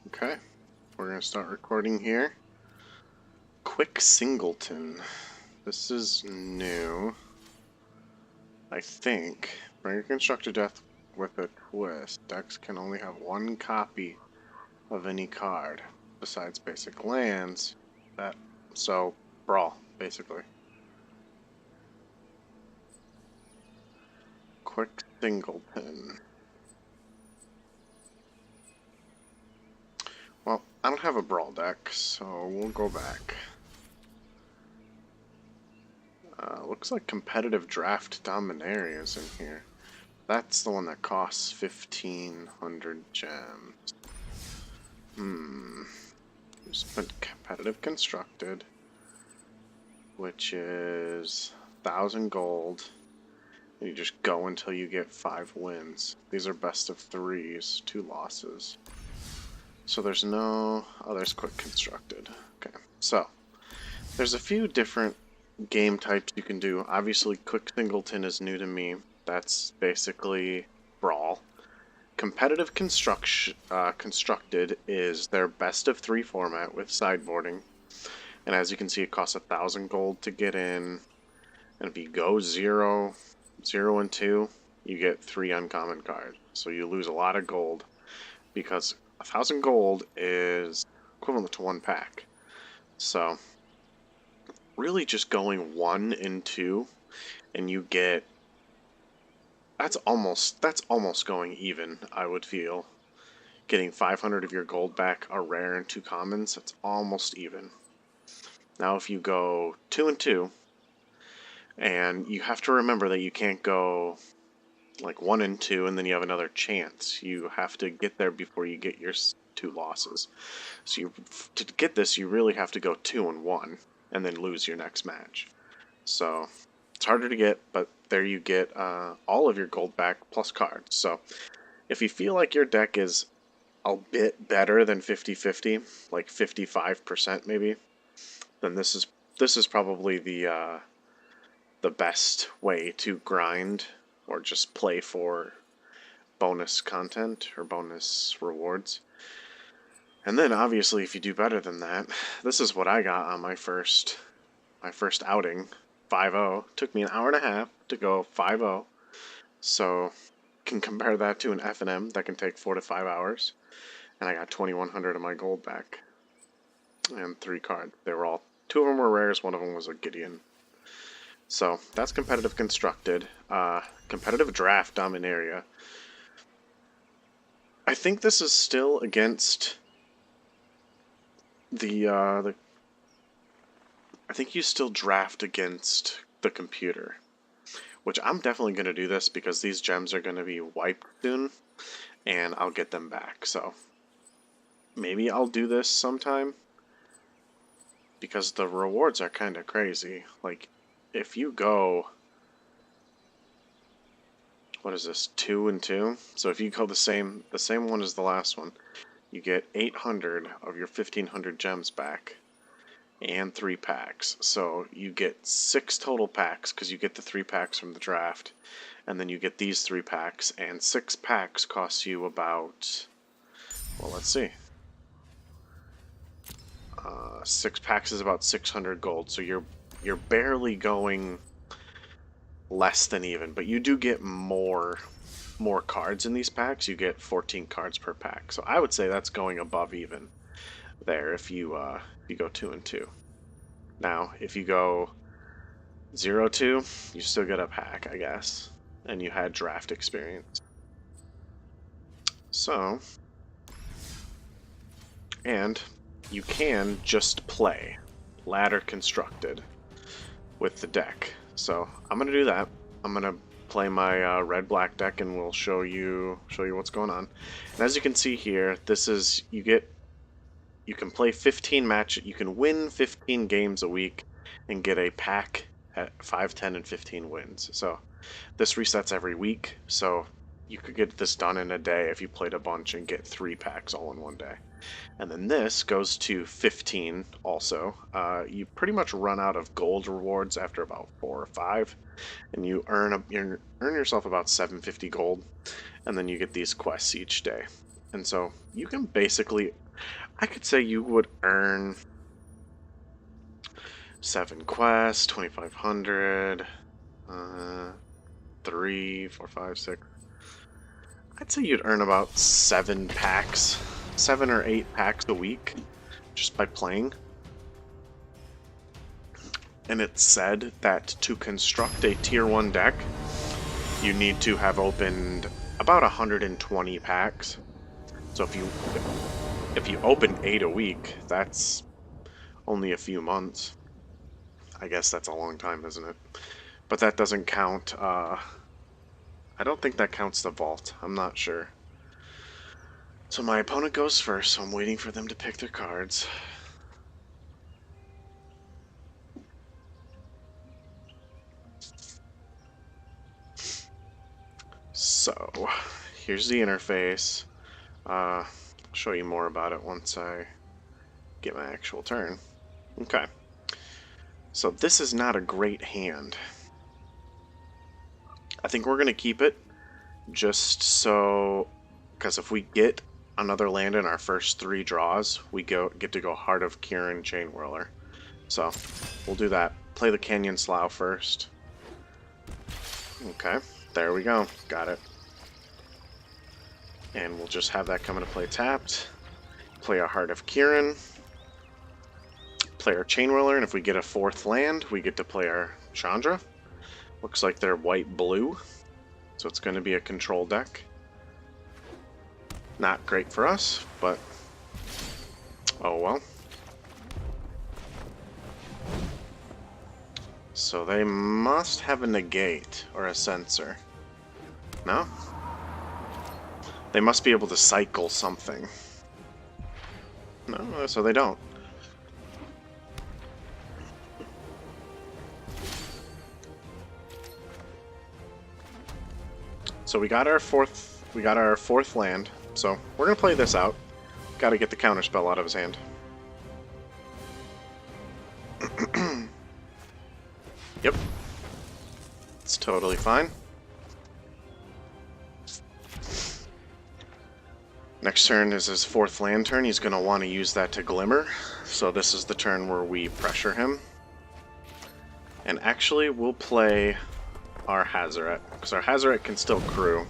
Okay, we're going to start recording here. Quick Singleton. This is new. I think. Bring a constructed death with a twist. Decks can only have one copy of any card besides basic lands. So, brawl, basically. Quick Singleton. Well, I don't have a brawl deck, so we'll go back. Looks like competitive draft Dominaria is in here. That's the one that costs 1,500 gems. There's been competitive constructed, which is 1,000 gold. And you just go until you get 5 wins. These are best of 3s, 2 losses. So there's no... Oh, there's quick constructed. Okay, so there's a few different game types you can do. Obviously, quick singleton is new to me. That's basically brawl. Competitive constructed is their best of 3 format with sideboarding. And as you can see, it costs 1,000 gold to get in. And if you go 0, 0 and 2, you get 3 uncommon cards. So you lose a lot of gold because 1,000 gold is equivalent to 1 pack. So really just going 1 and 2 and you get... That's almost going even, I would feel. Getting 500 of your gold back, a rare and 2 commons, that's almost even. Now if you go 2 and 2, and you have to remember that you can't go like 1 and 2 and then you have another chance. You have to get there before you get your 2 losses. So to get this, you really have to go 2 and 1 and then lose your next match. So it's harder to get, but there you get all of your gold back plus cards. So if you feel like your deck is a bit better than 50-50, like 55% maybe, then this is probably the best way to grind or just play for bonus content or bonus rewards. And then obviously if you do better than that, this is what I got on my first outing, 5-0. Took me an hour and a half to go 5-0. So can compare that to an F&M that can take 4 to 5 hours. And I got 2,100 of my gold back. And 3 cards. They were all... 2 of them were rares, 1 of them was a Gideon. So that's competitive constructed. Competitive draft Dominaria. I think this is still against I think you still draft against the computer. Which I'm definitely going to do this because these gems are going to be wiped soon. And I'll get them back. So maybe I'll do this sometime. Because the rewards are kind of crazy. Like, if you go... What is this? 2 and 2? So if you go the same one as the last one, you get 800 of your 1,500 gems back. And 3 packs. So you get 6 total packs because you get the 3 packs from the draft. And then you get these 3 packs. And 6 packs cost you about... Well, let's see. 6 packs is about 600 gold. So you're barely going less than even. But you do get more cards in these packs. You get 14 cards per pack. So I would say that's going above even there if you go 2 and 2. Now, if you go 0-2, you still get a pack, I guess, and you had draft experience. So, and you can just play ladder constructed with the deck. So I'm gonna do that. I'm gonna play my red-black deck, and we'll show you what's going on. And as you can see here, this is you can play 15 matches. You can win 15 games a week and get a pack at 5, 10, and 15 wins. So this resets every week. So you could get this done in a day if you played a bunch and get 3 packs all in one day. And then this goes to 15 also. You pretty much run out of gold rewards after about 4 or 5. And you earn yourself about 750 gold. And then you get these quests each day. And so you can basically I could say you would earn 7 quests, 2,500, 3, 4, 5, 6. I'd say you'd earn about 7 packs, 7 or 8 packs a week, just by playing. And it's said that to construct a tier 1 deck, you need to have opened about 120 packs. So if you open 8 a week, that's only a few months. I guess that's a long time, isn't it? But that doesn't count, I don't think that counts the vault. I'm not sure. So my opponent goes first, so I'm waiting for them to pick their cards. So, here's the interface. I'll show you more about it once I get my actual turn. Okay. So this is not a great hand. I think we're going to keep it just so, because if we get another land in our first 3 draws, we get to go Heart of Kiran Chainwhirler. So we'll do that. Play the Canyon Slough first. Okay, there we go. Got it. And we'll just have that come into play tapped. Play a Heart of Kiran. Play our Chainwhirler, and if we get a 4th land, we get to play our Chandra. Looks like they're white-blue, so it's going to be a control deck. Not great for us, but oh well. So they must have a negate or a censor. No? They must be able to cycle something. No, so they don't. So we got our fourth land. So we're gonna play this out. Got to get the counterspell out of his hand. Yep. It's totally fine. Next turn is his 4th land turn. He's gonna want to use that to Glimmer. So this is the turn where we pressure him. And actually, we'll play our Hazoret, because our Hazoret can still crew.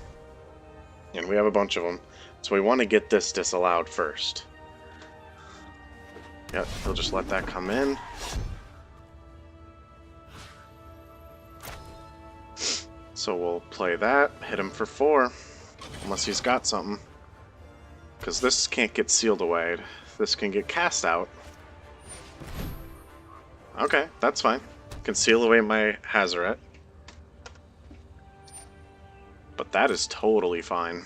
And we have a bunch of them. So we want to get this disallowed first. Yep, he'll just let that come in. So we'll play that, hit him for 4. Unless he's got something. Because this can't get sealed away. This can get cast out. Okay, that's fine. Can seal away my Hazoret. But that is totally fine.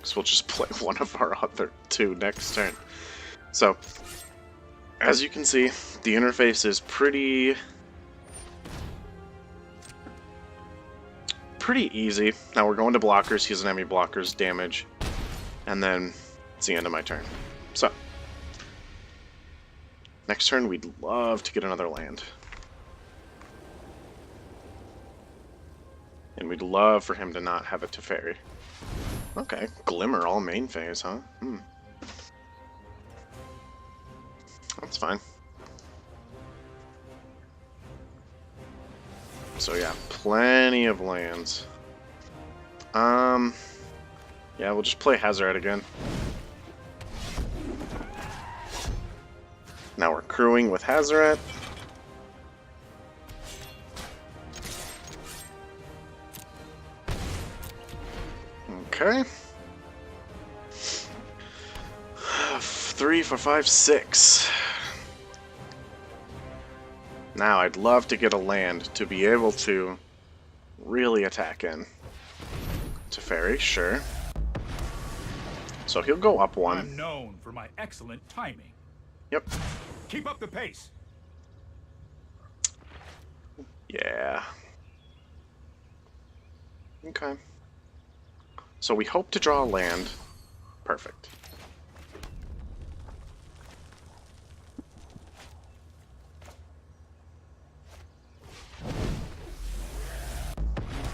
So we'll just play one of our other 2 next turn. So, as you can see, the interface is pretty easy. Now we're going to blockers. He doesn't have any blockers, damage. And then it's the end of my turn. So, next turn we'd love to get another land. And we'd love for him to not have a Teferi. Okay, Glimmer all main phase, huh? That's fine. So yeah, plenty of lands. Yeah, we'll just play Hazoret again. Now we're crewing with Hazoret. Okay. 3, 4, 5, 6. Now I'd love to get a land to be able to really attack in. Teferi, sure. So he'll go up 1. I'm known for my excellent timing. Yep. Keep up the pace. Yeah. Okay. So we hope to draw a land. Perfect.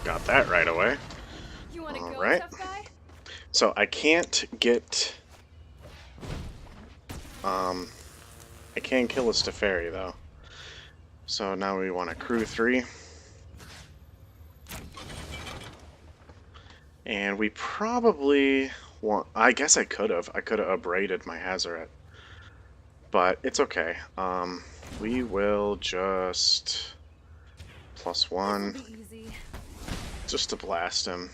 Got that right away. You want to go, Alright. tough guy? So I can't get... I can kill a Stefari though. So now we want a crew 3. And we probably want... I guess I could have abraded my Hazaret. But it's okay. We will just... +1. Just to blast him.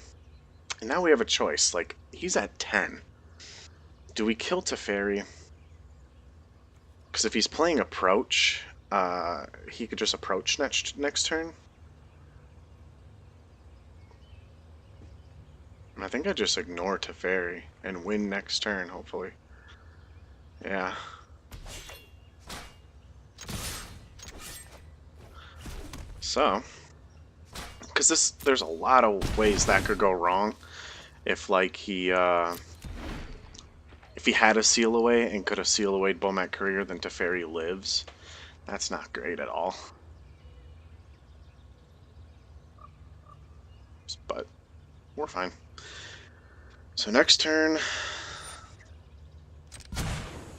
And now we have a choice. Like, he's at 10. Do we kill Teferi? Because if he's playing approach, he could just approach next turn. And I think I just ignore Teferi and win next turn, hopefully. Yeah. So, because there's a lot of ways that could go wrong. If like if he had a seal away and could have seal away Bomat Courier, then Teferi lives. That's not great at all. But we're fine. So next turn.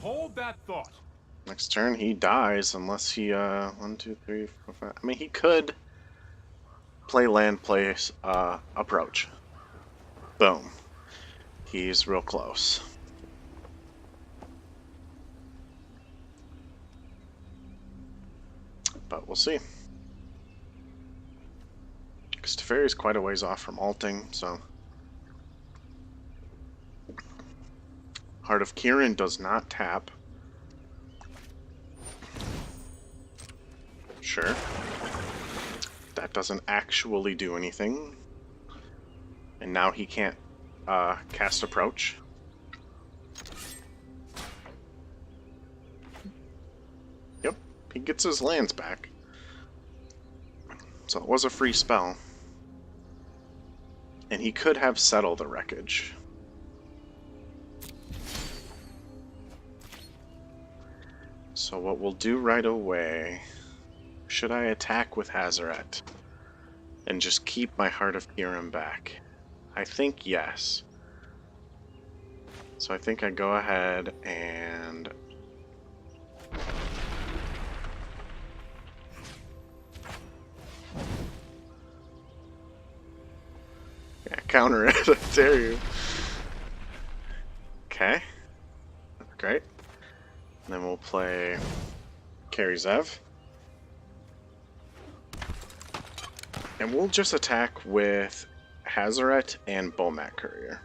Hold that thought. Next turn he dies unless he 1, 2, 3, 4, 5. I mean, he could play land, play approach. Boom. He's real close. But we'll see. Because Teferi is quite a ways off from alting, so... Heart of Kiran does not tap. Sure. That doesn't actually do anything. And now he can't cast approach. Yep, he gets his lands back. So it was a free spell. And he could have settled the wreckage. So what we'll do right away... Should I attack with Hazaret? And just keep my Heart of Kiran back? I think yes. So I think I go ahead and... Yeah, counter it, I dare you. Okay. Great. And then we'll play Kari Zev. And we'll just attack with Hazaret and Bomat Courier.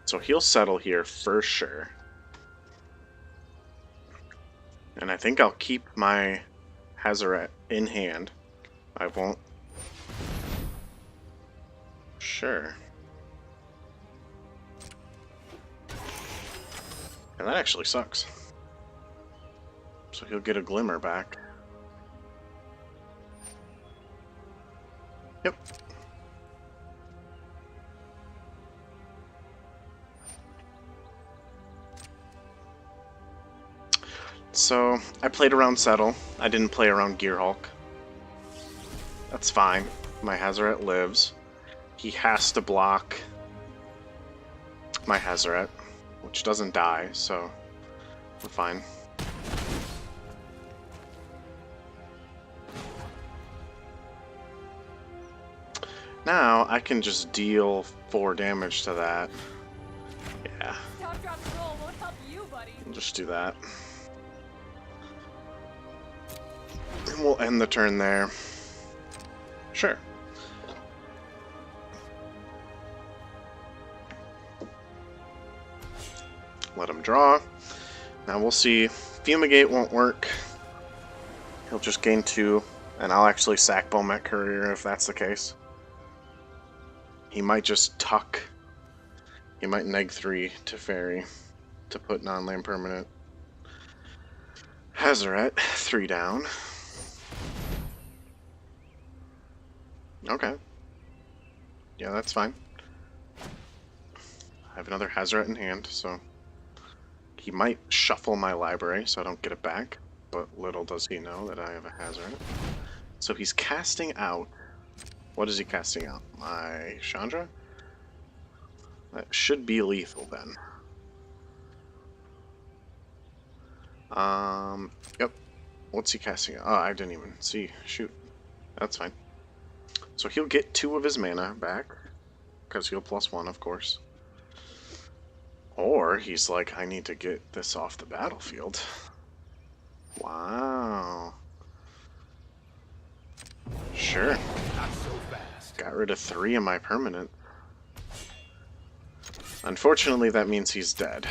So he'll settle here for sure. And I think I'll keep my Hazaret in hand. I won't. Sure. And that actually sucks. So he'll get a Glimmer back. Yep. So, I played around Settle. I didn't play around Gearhulk. That's fine. My Hazaret lives. He has to block my Hazaret, which doesn't die, so we're fine. Now, I can just deal 4 damage to that. Yeah. I'll just do that. And we'll end the turn there. Sure. Let him draw. Now we'll see. Fumigate won't work. He'll just gain 2, and I'll actually sack Bomat Courier if that's the case. He might just tuck. He might neg 3 to Teferi to put non-land permanent. Hazaret, 3 down. Okay. Yeah, that's fine. I have another Hazaret in hand, so He might shuffle my library so I don't get it back, but little does he know that I have a Hazoret. So he's casting out. What is he casting out? My Chandra? That should be lethal then. Yep. What's he casting out? Oh, I didn't even see. Shoot. That's fine. So he'll get 2 of his mana back, because he'll +1, of course. Or he's like, I need to get this off the battlefield. Wow. Sure. Not so fast. Got rid of 3 of my permanent. Unfortunately, that means he's dead.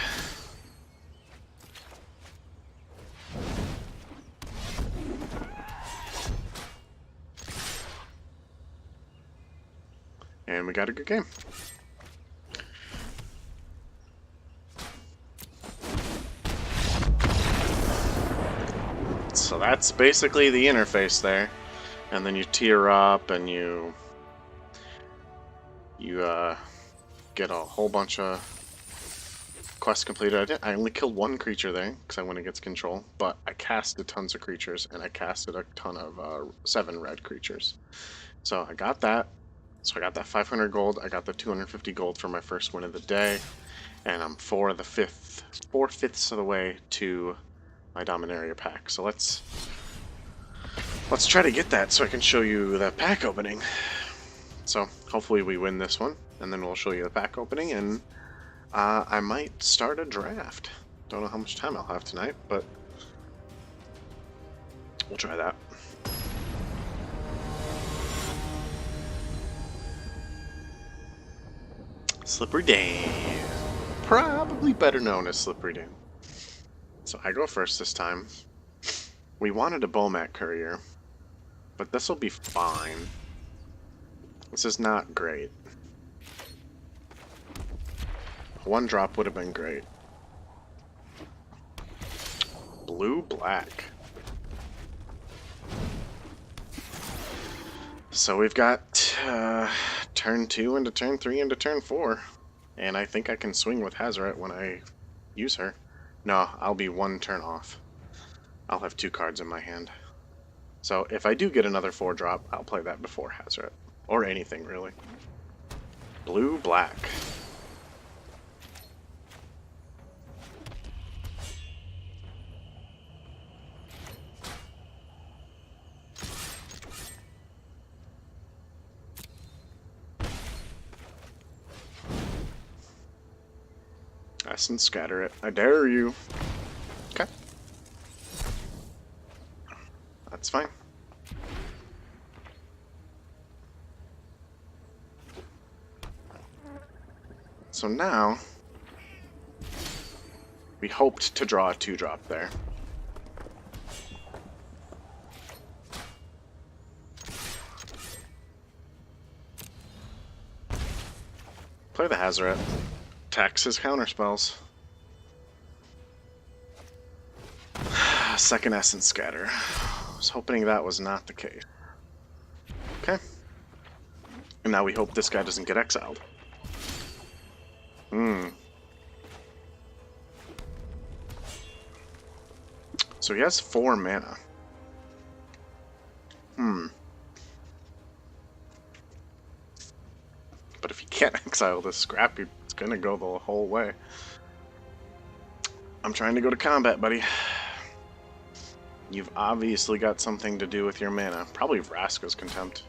And we got a good game. So that's basically the interface there. And then you tier up and you get a whole bunch of quests completed. I only killed 1 creature there because I went against control, but I casted tons of creatures and I casted a ton of 7 red creatures. So I got that. So I got that 500 gold. I got the 250 gold for my first win of the day, and I'm 4/5 of the way to my Dominaria pack. So let's try to get that so I can show you the pack opening. So hopefully we win this one, and then we'll show you the pack opening, and I might start a draft. Don't know how much time I'll have tonight, but we'll try that. Slippery Dame. Probably better known as Slippery Dame. So I go first this time. We wanted a Bomat Courier, but this will be fine. This is not great. 1 drop would have been great. Blue-black. So we've got turn 2 into turn 3 into turn 4. And I think I can swing with Hazoret when I use her. No, I'll be 1 turn off. I'll have 2 cards in my hand. So if I do get another 4-drop, I'll play that before Hazoret. Or anything, really. Blue-black. Essence Scatter it. I dare you. Okay. That's fine. So now, we hoped to draw a 2-drop there. Play the Hazoret. Tax his counterspells. Second Essence Scatter. I was hoping that was not the case. Okay. And now we hope this guy doesn't get exiled. So he has 4 mana. But if he can't exile this scrap, it's gonna go the whole way. I'm trying to go to combat, buddy. You've obviously got something to do with your mana. Probably Vraska's Contempt.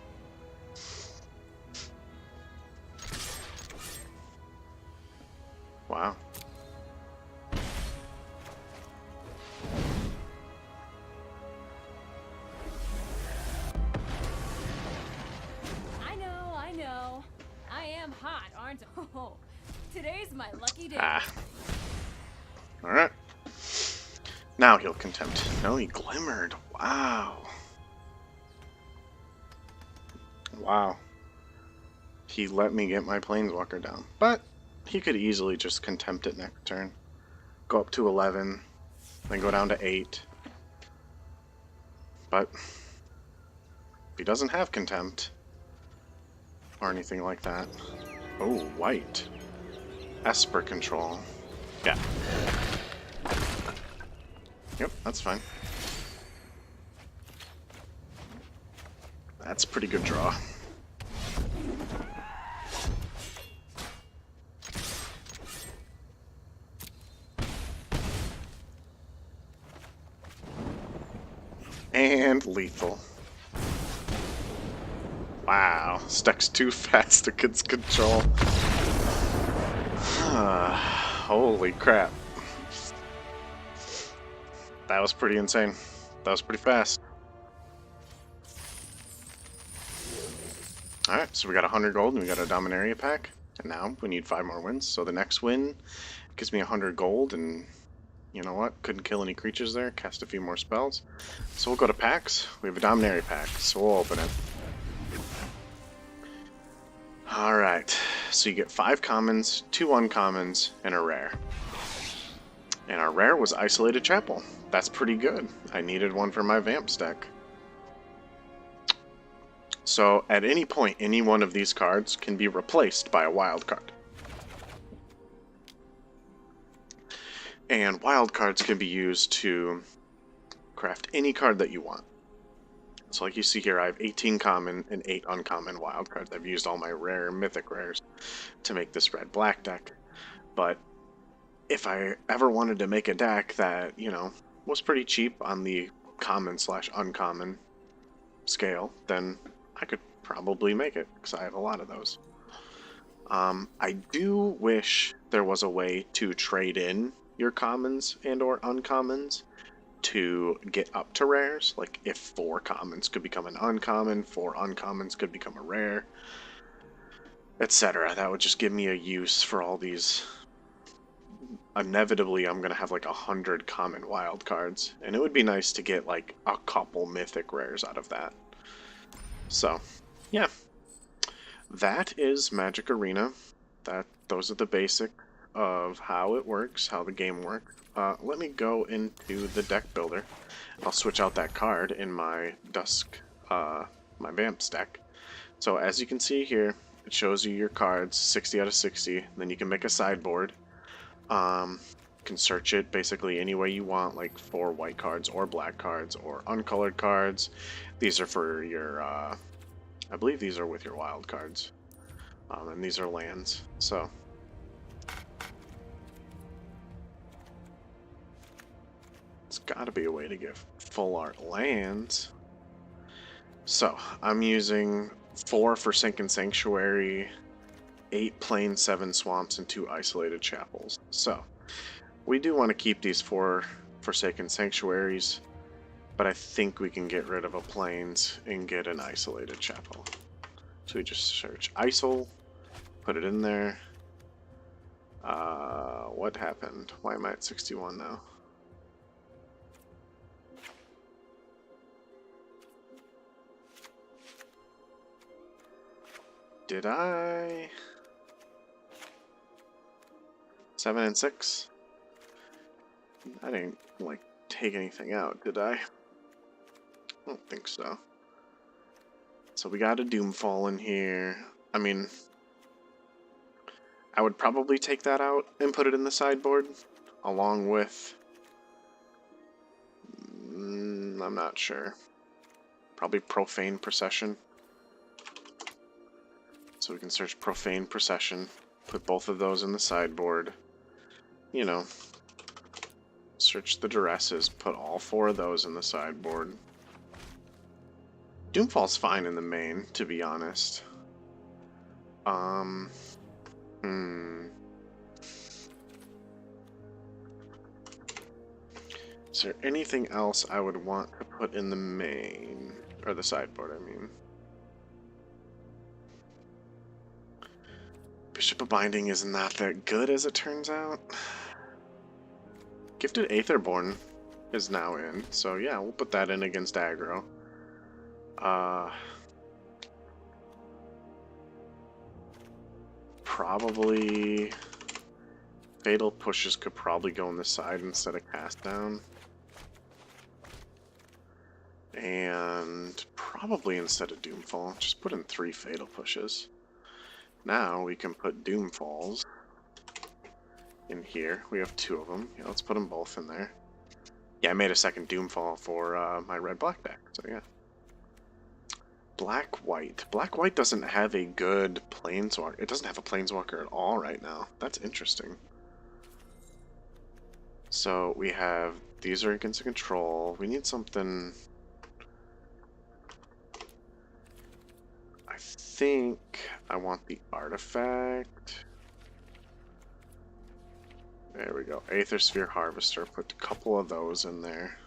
Wow. I know. I am hot, aren't I? Oh, today's my lucky day. Alright. Now he'll Contempt. No, he Glimmered. Wow. Wow. He let me get my Planeswalker down. But he could easily just Contempt it next turn. Go up to 11. Then go down to 8. But if he doesn't have Contempt or anything like that. Oh, white. Esper control. Yeah. Yep, that's fine. That's a pretty good draw. And lethal. Wow, Steck's too fast against control. Holy crap. That was pretty insane. That was pretty fast. Alright, so we got 100 gold and we got a Dominaria pack. And now we need 5 more wins. So the next win gives me 100 gold, and you know what? Couldn't kill any creatures there. Cast a few more spells. So we'll go to packs. We have a Dominaria pack, so we'll open it. Alright, so you get 5 commons, 2 uncommons, and a rare. And our rare was Isolated Chapel. That's pretty good. I needed one for my Vamps deck. So at any point, any one of these cards can be replaced by a wild card. And wild cards can be used to craft any card that you want. So like you see here, I have 18 common and 8 uncommon wild cards. I've used all my rare and mythic rares to make this red-black deck. But if I ever wanted to make a deck that, you know, was pretty cheap on the common/uncommon scale, then I could probably make it, because I have a lot of those. I do wish there was a way to trade in your commons and or uncommons to get up to rares. Like if 4 commons could become an uncommon, 4 uncommons could become a rare, etc. That would just give me a use for all these. Inevitably, I'm going to have like 100 common wild cards, and it would be nice to get like a couple mythic rares out of that. So, yeah. That is Magic Arena. Those are the basics of how it works, how the game works. Let me go into the deck builder. I'll switch out that card in my Dusk, my Vamps deck. So as you can see here, it shows you your cards, 60 out of 60. Then you can make a sideboard. You can search it basically any way you want, like for white cards or black cards or uncolored cards. These are for your, I believe these are with your wild cards. And these are lands, so. It's gotta be a way to get full art lands. So, I'm using 4 Forsaken Sanctuary, 8 Plain, 7 Swamps, and 2 Isolated Chapels. So, we do want to keep these 4 Forsaken Sanctuaries, but I think we can get rid of a Plains and get an Isolated Chapel. So we just search ISOL, put it in there. What happened? Why am I at 61 now? Did I? 7 and 6? I didn't, like, take anything out, did I? I don't think so. So we got a Doomfall in here. I mean, I would probably take that out and put it in the sideboard, along with... I'm not sure. Probably Profane Procession. So we can search Profane Procession, put both of those in the sideboard. You know, search the Duresses, put all 4 of those in the sideboard. Doomfall's fine in the main, to be honest. Is there anything else I would want to put in the main? Or the sideboard, I mean. Bishop of Binding is not that good, as it turns out. Gifted Aetherborn is now in, so yeah, we'll put that in against aggro. Probably Fatal Pushes could probably go on the side instead of Cast Down. And probably instead of Doomfall, just put in 3 Fatal Pushes. Now we can put Doomfalls in here. We have 2 of them. Yeah, let's put them both in there. Yeah, I made a second Doomfall for my red-black deck, so yeah. Black-white. Black-white doesn't have a good planeswalker. It doesn't have a planeswalker at all right now. That's interesting. So we have, these are against control. We need something. I think I want the artifact. There we go. Aether Sphere Harvester. Put a couple of those in there.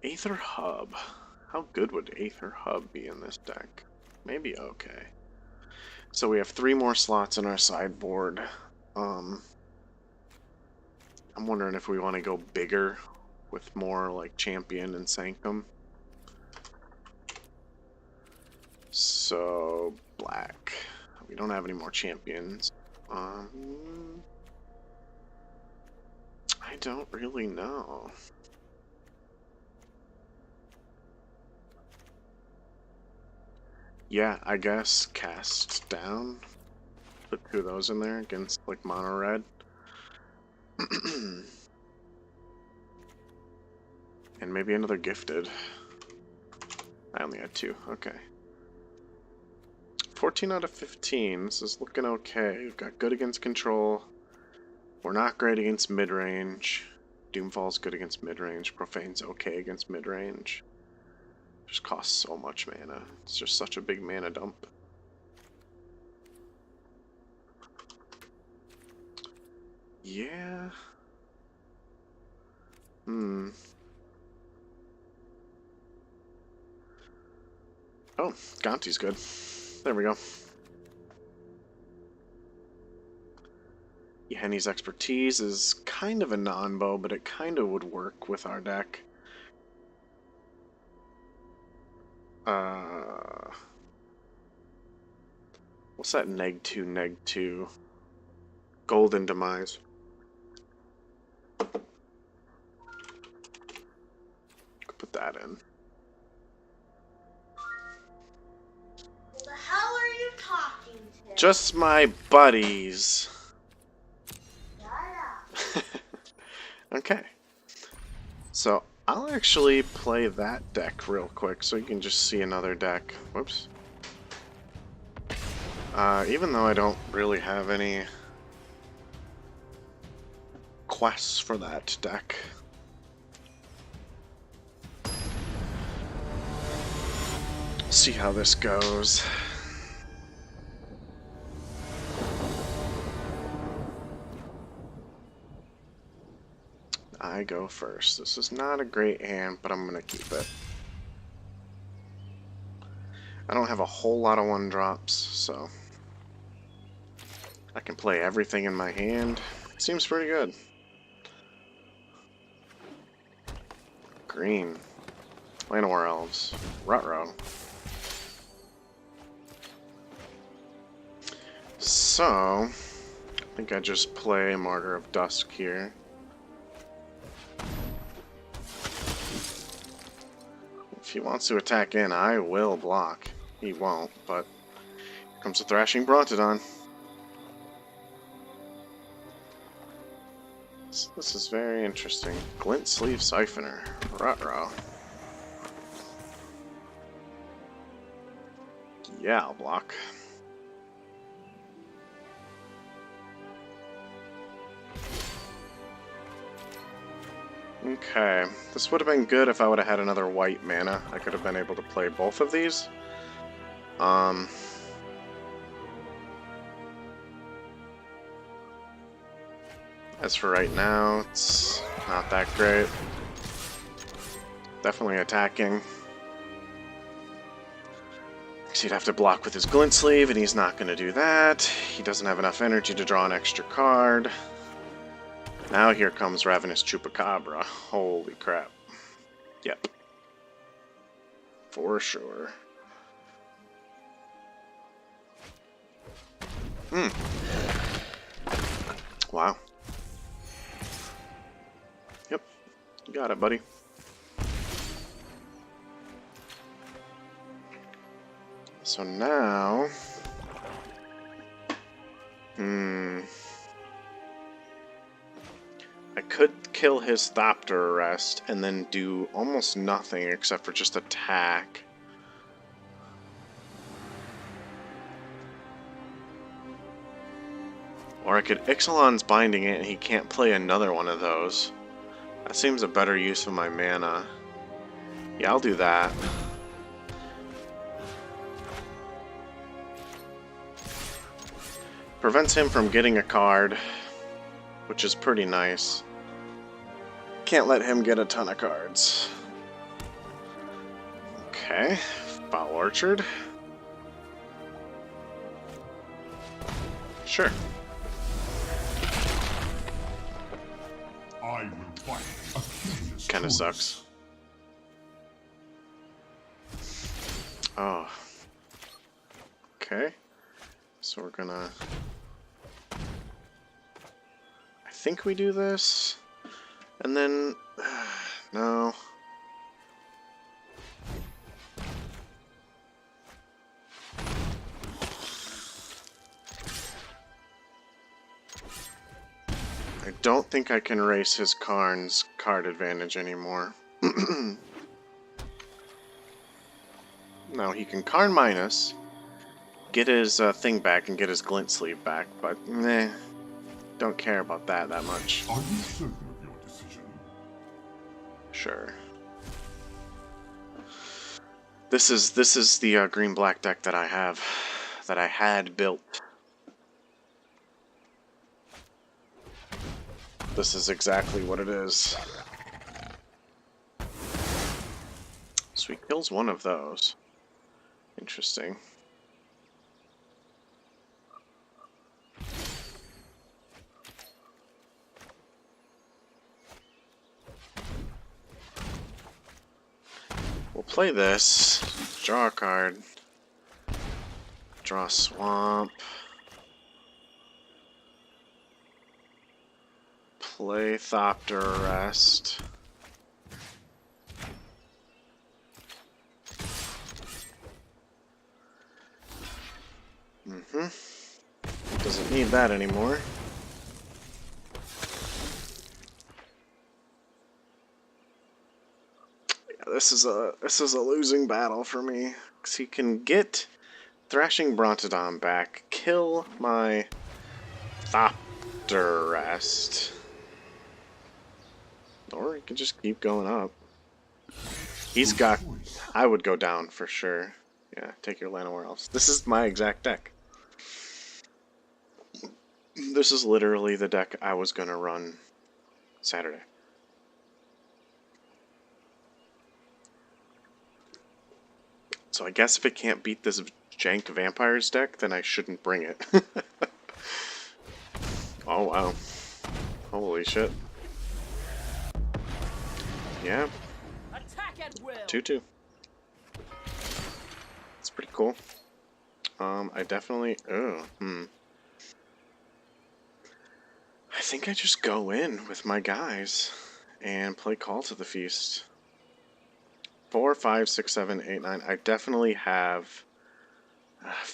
Aether Hub. How good would Aether Hub be in this deck? Maybe okay. So we have 3 more slots in our sideboard. I'm wondering if we want to go bigger with more like Champion and Sanctum. So black. We don't have any more champions. I don't really know. Yeah, I guess cast down. Put 2 of those in there against like mono red. And maybe another gifted. I only had 2. Okay. 14 out of 15. This is looking okay. We've got good against control. We're not great against mid-range. Doomfall's good against mid-range. Profane's okay against mid-range. Just costs so much mana. It's just such a big mana dump. Yeah. Oh, Gonti's good. There we go. Henny's expertise is kind of a non-bow, but it kind of would work with our deck. What's that neg-2, neg-2? Golden Demise. Put that in. Who the hell are you talking to? Just my buddies. Shut up. Okay. So I'll actually play that deck real quick so you can just see another deck. Whoops. Even though I don't really have any quests for that deck. See how this goes. I go first. This is not a great hand, but I'm gonna keep it. I don't have a whole lot of 1-drops, so I can play everything in my hand. Seems pretty good. Green. Llanowar Elves. Rutrow. So, I think I just play Martyr of Dusk here. If he wants to attack in, I will block. He won't, but here comes the Thrashing Brontodon. This is very interesting. Glint Sleeve Siphoner. Rutrow. Yeah, I'll block. Okay, this would have been good if I would have had another white mana. I could have been able to play both of these. As for right now, it's not that great. Definitely attacking. Because he'd have to block with his Glint Sleeve, and he's not going to do that. He doesn't have enough energy to draw an extra card. Now here comes Ravenous Chupacabra. Holy crap. Yep. For sure. Wow. Yep. You got it, buddy. So now I could kill his Thopter Arrest and then do almost nothing except for just attack. Or I could Ixalan's Binding it and he can't play another one of those. That seems a better use of my mana. Yeah, I'll do that. Prevents him from getting a card, which is pretty nice. Can't let him get a ton of cards. Okay, Foul Orchard. Sure. I will fight. Kinda sucks. Oh. Okay. So we're gonna... I think we do this. And then... no. I don't think I can race his Karn's card advantage anymore. No, he can Karn minus, get his thing back and get his Glint Sleeve back, but meh, don't care about that much. Are you certain of your decision? Sure. This is the green-black deck that I have, that I had built. This is exactly what it is. So he kills one of those. Interesting. We'll play this, draw a card, draw a swamp, play Thopter Arrest. Doesn't need that anymore. Yeah, this is a losing battle for me, 'cause he can get Thrashing Brontodon back, kill my Thopter Arrest, or he can just keep going up. He's got... I would go down for sure. Yeah, take your Llanowar Elves. This is my exact deck. This is literally the deck I was gonna run Saturday. So I guess if it can't beat this jank Vampires deck, then I shouldn't bring it. Oh wow. Holy shit. Yeah. Attack at will. 2/2. It's pretty cool. I definitely... I think I just go in with my guys and play Call to the Feast. 4, 5, 6, 7, 8, 9. I definitely have...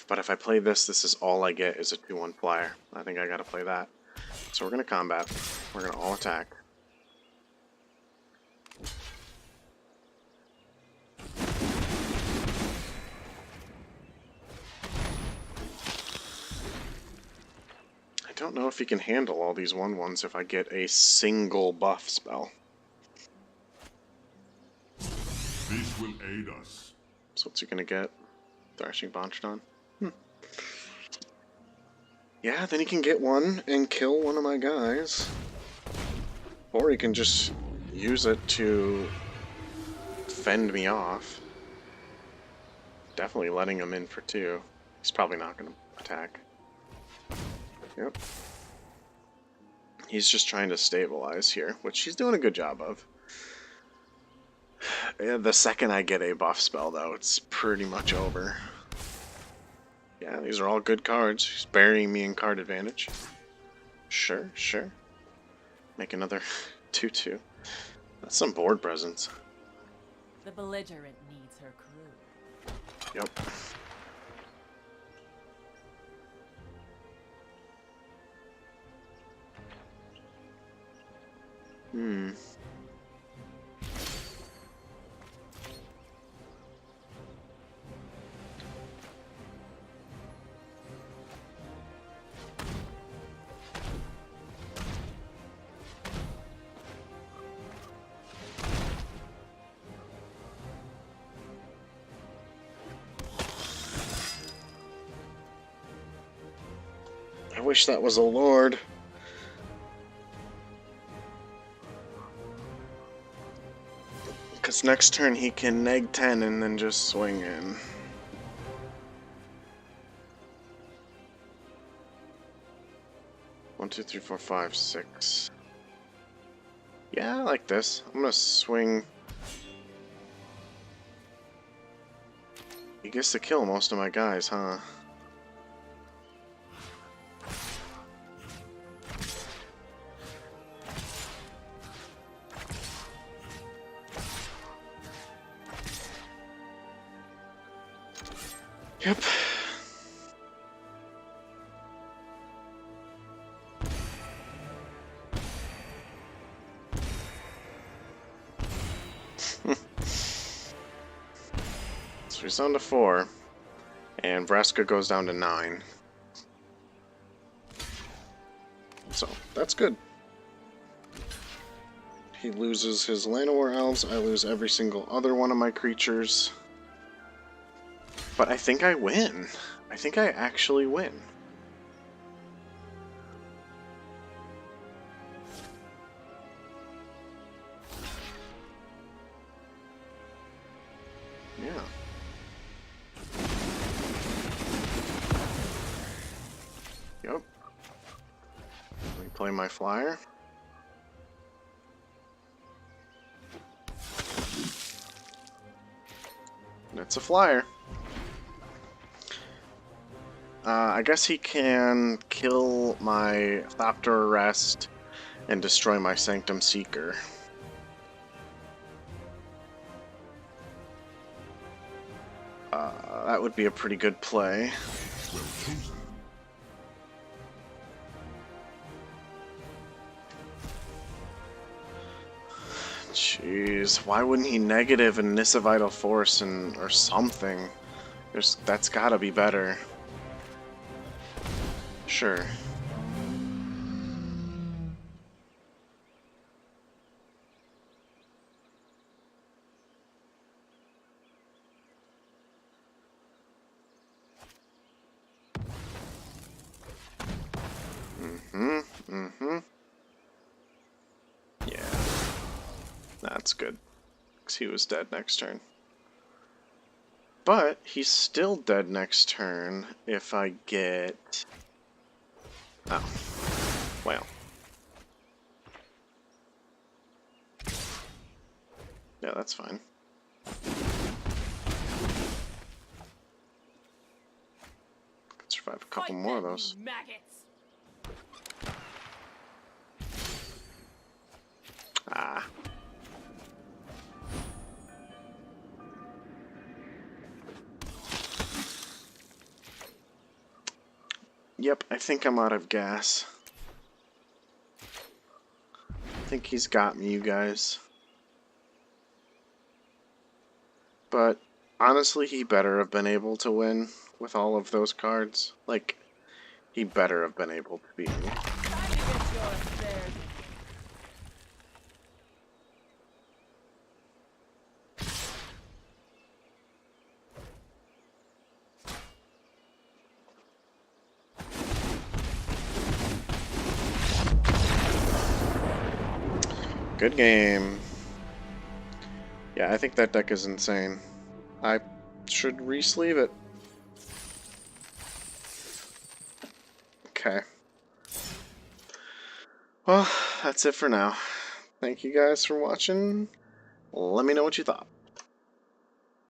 but if I play this, this is all I get is a 2/1 flyer. I think I gotta play that. So we're gonna combat. We're gonna all attack. I don't know if he can handle all these 1/1s if I get a single buff spell. This will aid us. So what's he gonna get? Thrashing Brontodon? Yeah, then he can get one and kill one of my guys. Or he can just use it to fend me off. Definitely letting him in for 2. He's probably not gonna attack. Yep. He's just trying to stabilize here, which he's doing a good job of. Yeah, the second I get a buff spell, though, it's pretty much over. Yeah, these are all good cards. He's burying me in card advantage. Sure, sure. Make another 2/2. That's some board presence. The belligerent needs her crew. Yep. Hmm. I wish that was a lord. Because next turn he can neg 10 and then just swing in. One, two, three, four, five, six. Yeah, I like this. I'm gonna swing. He gets to kill most of my guys, huh? Yep. So he's down to 4, and Vraska goes down to 9. So, that's good. He loses his Llanowar elves, I lose every single other one of my creatures. But I think I win. I think I actually win. Yeah. Yep. Let me play my flyer. It's a flyer. I guess he can kill my Thopter Arrest and destroy my Sanctum Seeker. That would be a pretty good play. Well chosen. Jeez, why wouldn't he negative and Nissa Vital Force and or something? That's gotta be better. Sure. Yeah. That's good. 'Cause he was dead next turn. But he's still dead next turn if I get... Oh. Well. Yeah, that's fine. Could survive a couple more of those. Maggots. Ah. Yep, I think I'm out of gas. I think he's got me, you guys. But honestly, he better have been able to win with all of those cards. Like, he better have been able to beat me. Time to get your affairs. Good game. Yeah, I think that deck is insane. I should re-sleeve it. Okay. Well, that's it for now. Thank you guys for watching. Let me know what you thought.